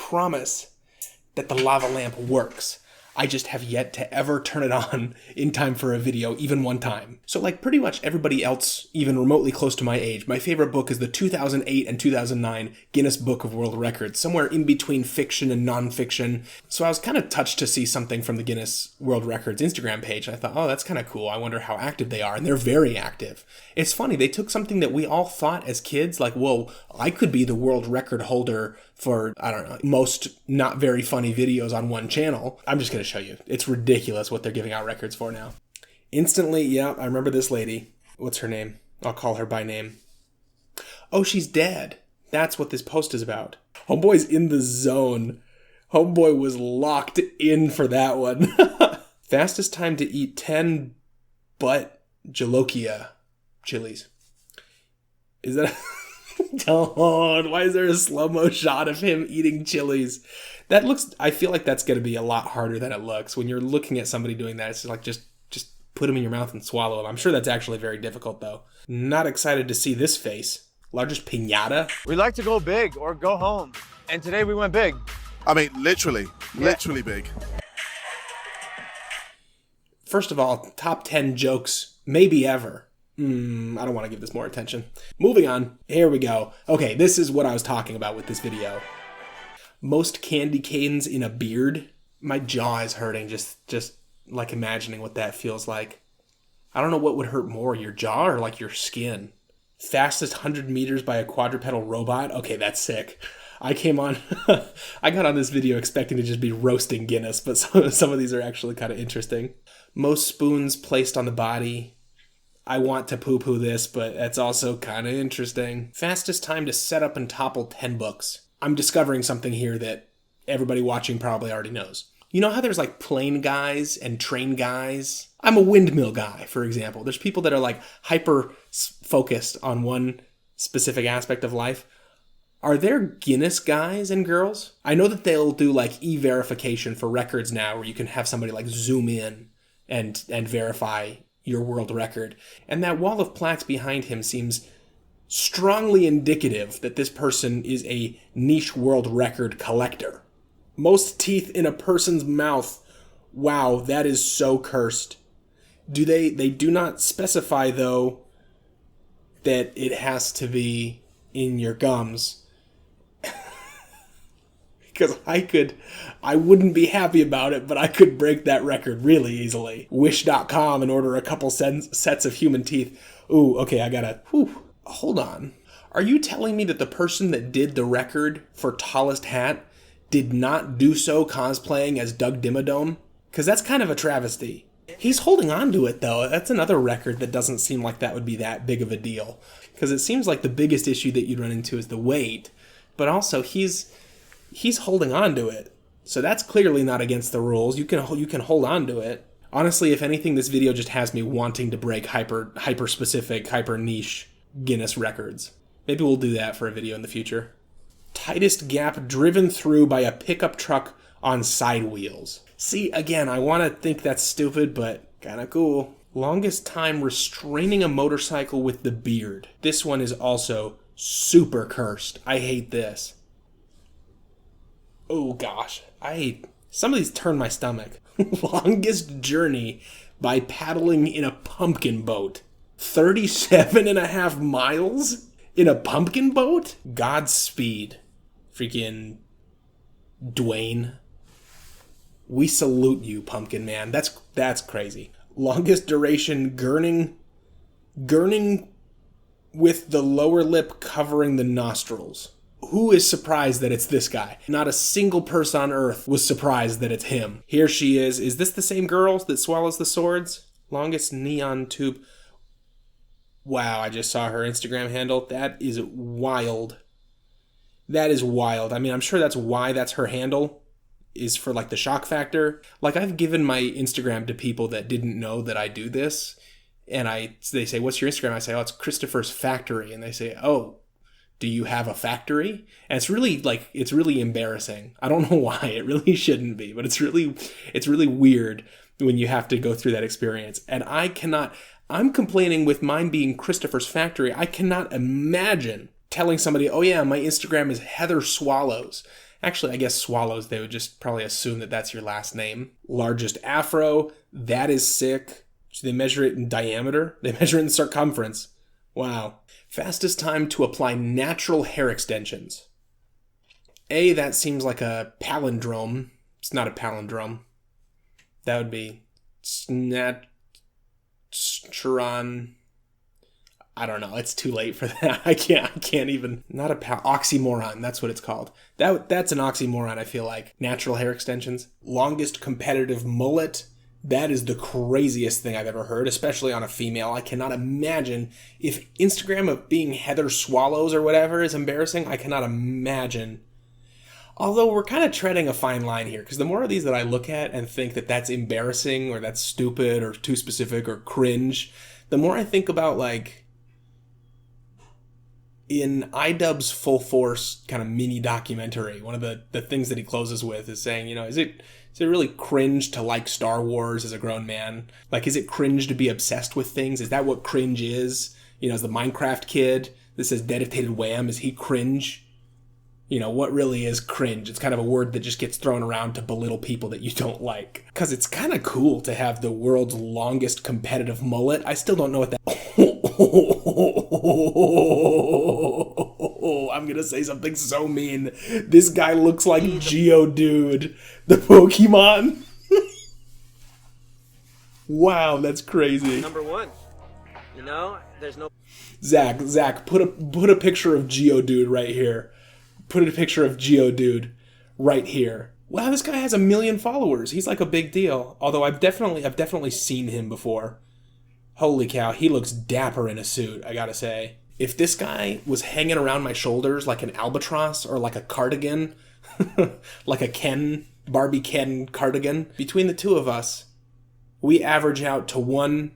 promise that the lava lamp works. I just have yet to ever turn it on in time for a video, even one time. So like pretty much everybody else, even remotely close to my age, my favorite book is the 2008 and 2009 Guinness Book of World Records, somewhere in between fiction and nonfiction. So I was kind of touched to see something from the Guinness World Records Instagram page. I thought, oh, that's kind of cool. I wonder how active they are. And they're very active. It's funny. They took something that we all thought as kids, like, whoa, I could be the world record holder for, I don't know, most not very funny videos on one channel. I'm just going to show you. It's ridiculous what they're giving out records for now. Instantly, yeah, I remember this lady. What's her name? I'll call her by name. Oh, she's dead. That's what this post is about. Homeboy's in the zone. Homeboy was locked in for that one. Fastest time to eat 10 butt jalokia chilies. Is that... Don't. Why is there a slow-mo shot of him eating chilies? That looks... I feel like that's going to be a lot harder than it looks. When you're looking at somebody doing that, it's like just put them in your mouth and swallow them. I'm sure that's actually very difficult, though. Not excited to see this face. Largest piñata. We like to go big or go home. And today we went big. I mean, literally big. First of all, top 10 jokes, maybe ever. I don't want to give this more attention. Moving on. Here we go. Okay, this is what I was talking about with this video. Most candy canes in a beard. My jaw is hurting just like imagining what that feels like. I don't know what would hurt more, your jaw or like your skin. Fastest 100 meters by a quadrupedal robot. Okay, that's sick. I got on this video expecting to just be roasting Guinness, but some of these are actually kind of interesting. Most spoons placed on the body. I want to poo-poo this, but that's also kind of interesting. Fastest time to set up and topple 10 books. I'm discovering something here that everybody watching probably already knows. You know how there's like plane guys and train guys? I'm a windmill guy, for example. There's people that are like hyper-focused on one specific aspect of life. Are there Guinness guys and girls? I know that they'll do like e-verification for records now where you can have somebody like zoom in and verify your world record. And that wall of plaques behind him seems strongly indicative that this person is a niche world record collector. Most teeth in a person's mouth. Wow, that is so cursed. They do not specify, though, that it has to be in your gums. Because I wouldn't be happy about it, but I could break that record really easily. Wish.com and order a couple sets of human teeth. Ooh, okay, hold on. Are you telling me that the person that did the record for tallest hat did not do so cosplaying as Doug Dimmadome? Because that's kind of a travesty. He's holding on to it, though. That's another record that doesn't seem like that would be that big of a deal. Because it seems like the biggest issue that you'd run into is the weight. But also, he's holding on to it. So that's clearly not against the rules. You can hold on to it. Honestly, if anything, this video just has me wanting to break hyper-specific, hyper-niche Guinness records. Maybe we'll do that for a video in the future. Tightest gap driven through by a pickup truck on side wheels. See, again, I want to think that's stupid, but kind of cool. Longest time restraining a motorcycle with the beard. This one is also super cursed. I hate this. Oh gosh, some of these turn my stomach. Longest journey by paddling in a pumpkin boat. 37.5 miles in a pumpkin boat? Godspeed. Freaking Dwayne. We salute you, Pumpkin Man. That's crazy. Longest duration gurning with the lower lip covering the nostrils. Who is surprised that it's this guy? Not a single person on Earth was surprised that it's him. Here she is. Is this the same girl that swallows the swords? Longest neon tube. Wow, I just saw her Instagram handle. That is wild. That is wild. I mean, I'm sure that's why that's her handle, is for like the shock factor. Like, I've given my Instagram to people that didn't know that I do this. And they say, what's your Instagram? I say, oh, it's Christopher's Factory. And they say, oh, do you have a factory? And it's really embarrassing. I don't know why. It really shouldn't be, but it's really weird when you have to go through that experience. And I'm complaining with mine being Christopher's Factory. I cannot imagine telling somebody, oh yeah, my Instagram is Heather Swallows. Actually, I guess swallows, they would just probably assume that that's your last name. Largest afro, that is sick. So they measure it in diameter. They measure it in circumference. Wow. Fastest time to apply natural hair extensions. A, that seems like a palindrome. It's not a palindrome. That would be snatcheron. I don't know. It's too late for that. I can't even. Not a oxymoron. That's what it's called. That's an oxymoron, I feel like. Natural hair extensions. Longest competitive mullet. That is the craziest thing I've ever heard, especially on a female. I cannot imagine if Instagram of being Heather Swallows or whatever is embarrassing. I cannot imagine. Although we're kind of treading a fine line here, because the more of these that I look at and think that that's embarrassing or that's stupid or too specific or cringe, the more I think about, like, in iDubbbz's Full Force kind of mini documentary, one of the things that he closes with is saying, is it really cringe to like Star Wars as a grown man? Like, is it cringe to be obsessed with things? Is that what cringe is? As the Minecraft kid that says dedicated wham, is he cringe? What really is cringe? It's kind of a word that just gets thrown around to belittle people that you don't like. Because it's kind of cool to have the world's longest competitive mullet. I still don't know what that... I'm going to say something so mean. This guy looks like Geodude, the Pokemon. Wow, that's crazy. Number one. There's no... Zach, put a picture of Geodude right here. Put a picture of Geodude right here. Wow, this guy has 1 million followers. He's like a big deal. Although I've definitely seen him before. Holy cow, he looks dapper in a suit, I gotta say. If this guy was hanging around my shoulders like an albatross or like a cardigan, like a Barbie Ken cardigan, between the two of us, we average out to one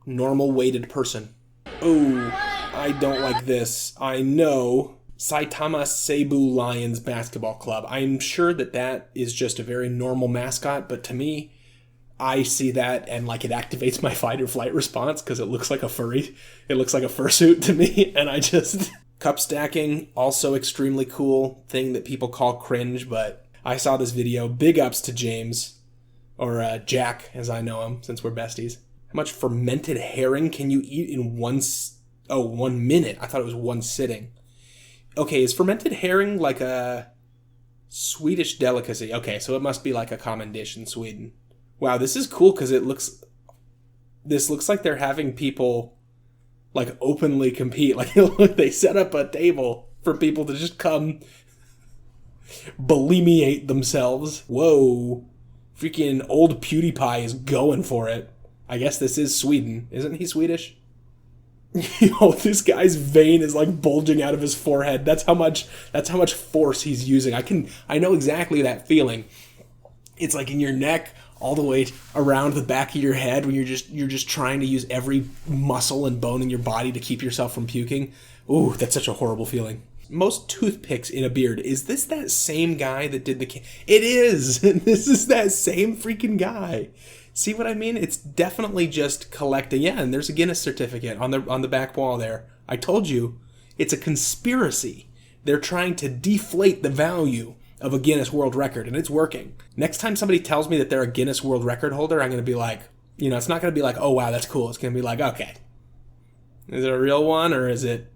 normal weighted person. Oh, I don't like this. I know. Saitama Seibu Lions Basketball Club. I'm sure that is just a very normal mascot, but to me, I see that and like it activates my fight or flight response because it looks like a furry. It looks like a fursuit to me, and I just... Cup stacking, also extremely cool thing that people call cringe, but I saw this video. Big ups to James, or Jack, as I know him, since we're besties. How much fermented herring can you eat in 1 minute? I thought it was one sitting. Okay, is fermented herring like a Swedish delicacy? Okay, so it must be like a common dish in Sweden. Wow, this is cool because this looks like they're having people like openly compete. Like they set up a table for people to just come bulimiate themselves. Whoa, freaking old PewDiePie is going for it. I guess this is Sweden. Isn't he Swedish? This guy's vein is like bulging out of his forehead. That's how much force he's using. I know exactly that feeling. It's like in your neck, all the way around the back of your head when you're just trying to use every muscle and bone in your body to keep yourself from puking. Ooh, that's such a horrible feeling. Most toothpicks in a beard. Is this that same guy that did the... It is! This is that same freaking guy. See what I mean? It's definitely just collecting. Yeah, and there's a Guinness certificate on the back wall there. I told you, it's a conspiracy. They're trying to deflate the value of a Guinness World Record, and it's working. Next time somebody tells me that they're a Guinness World Record holder, I'm going to be like, it's not going to be like, oh wow, that's cool. It's going to be like, okay, is it a real one or is it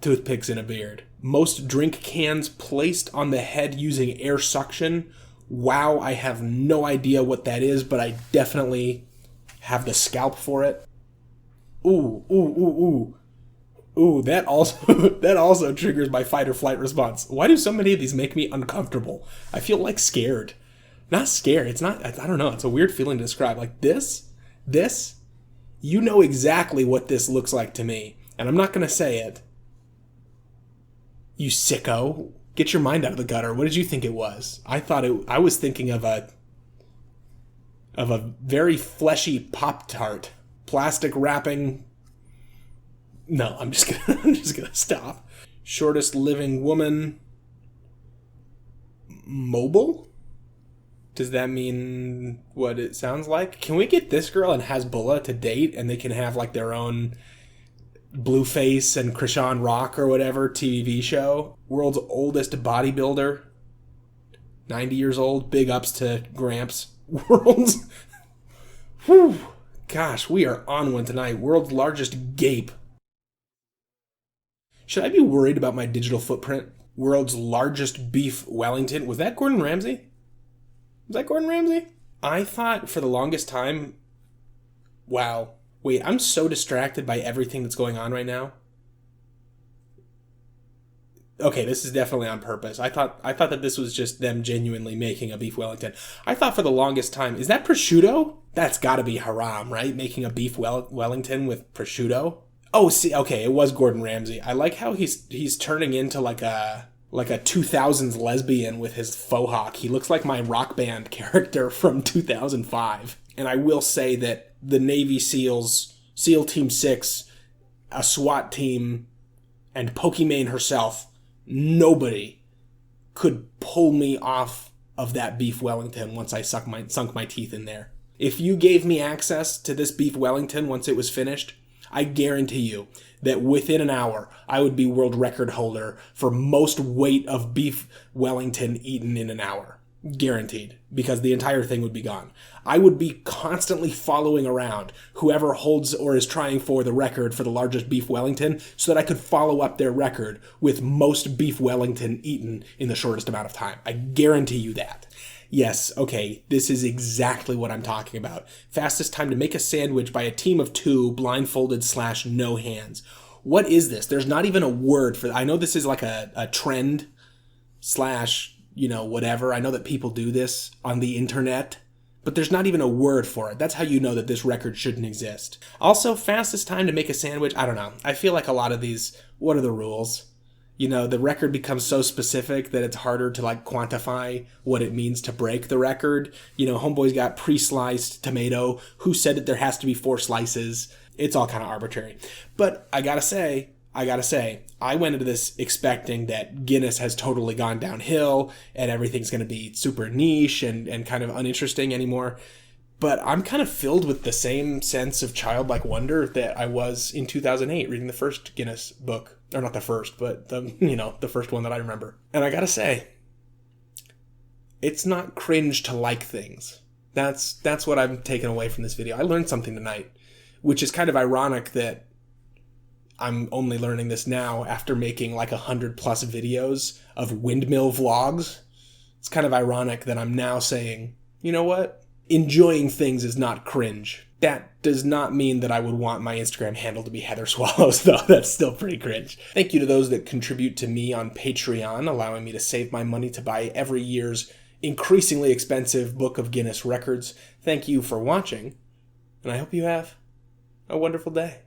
toothpicks in a beard? Most drink cans placed on the head using air suction. Wow, I have no idea what that is, but I definitely have the scalp for it. Ooh, that also triggers my fight or flight response. Why do so many of these make me uncomfortable? I feel like scared. Not scared. It's not, I don't know. It's a weird feeling to describe. Like this, you know exactly what this looks like to me. And I'm not going to say it. You sicko. Get your mind out of the gutter. What did you think it was? I was thinking of a very fleshy Pop-Tart. Plastic wrapping. No, I'm just gonna stop. Shortest living woman. Mobile? Does that mean what it sounds like? Can we get this girl and Hasbulla to date and they can have like their own Blueface and Krishan Rock or whatever TV show? World's oldest bodybuilder. 90 years old. Big ups to Gramps. World's... Whew. Gosh, we are on one tonight. World's largest gape. Should I be worried about my digital footprint? World's largest beef Wellington. Was that Gordon Ramsay? Was that Gordon Ramsay? I thought for the longest time... Wow. Wait, I'm so distracted by everything that's going on right now. Okay, this is definitely on purpose. I thought that this was just them genuinely making a beef Wellington. I thought for the longest time, is that prosciutto? That's gotta be haram, right? Making a beef Wellington with prosciutto? Oh, see, okay, it was Gordon Ramsay. I like how he's turning into like a 2000s lesbian with his faux hawk. He looks like my Rock Band character from 2005. And I will say that the Navy SEALs, SEAL Team 6, a SWAT team, and Pokimane herself, nobody could pull me off of that beef Wellington once I sunk my teeth in there. If you gave me access to this beef Wellington once it was finished, I guarantee you that within an hour, I would be world record holder for most weight of beef Wellington eaten in an hour. Guaranteed. Because the entire thing would be gone. I would be constantly following around whoever holds or is trying for the record for the largest beef Wellington so that I could follow up their record with most beef Wellington eaten in the shortest amount of time. I guarantee you that. Yes, okay, this is exactly what I'm talking about. Fastest time to make a sandwich by a team of 2, blindfolded / no hands. What is this? There's not even a word for... I know this is like a trend / whatever. I know that people do this on the internet, but there's not even a word for it. That's how you know that this record shouldn't exist. Also, fastest time to make a sandwich, I don't know. I feel like a lot of these, what are the rules? The record becomes so specific that it's harder to quantify what it means to break the record. Homeboy's got pre-sliced tomato. Who said that there has to be 4 slices? It's all kind of arbitrary. But I gotta say, I went into this expecting that Guinness has totally gone downhill and everything's going to be super niche and kind of uninteresting anymore. But I'm kind of filled with the same sense of childlike wonder that I was in 2008 reading the first Guinness book. Or not the first, but the first one that I remember. And I gotta say, it's not cringe to like things. That's what I'm taking away from this video. I learned something tonight, which is kind of ironic that I'm only learning this now after making 100+ videos of windmill vlogs. It's kind of ironic that I'm now saying, you know what? Enjoying things is not cringe. That does not mean that I would want my Instagram handle to be Heather Swallows, though. That's still pretty cringe. Thank you to those that contribute to me on Patreon, allowing me to save my money to buy every year's increasingly expensive book of Guinness records. Thank you for watching, and I hope you have a wonderful day.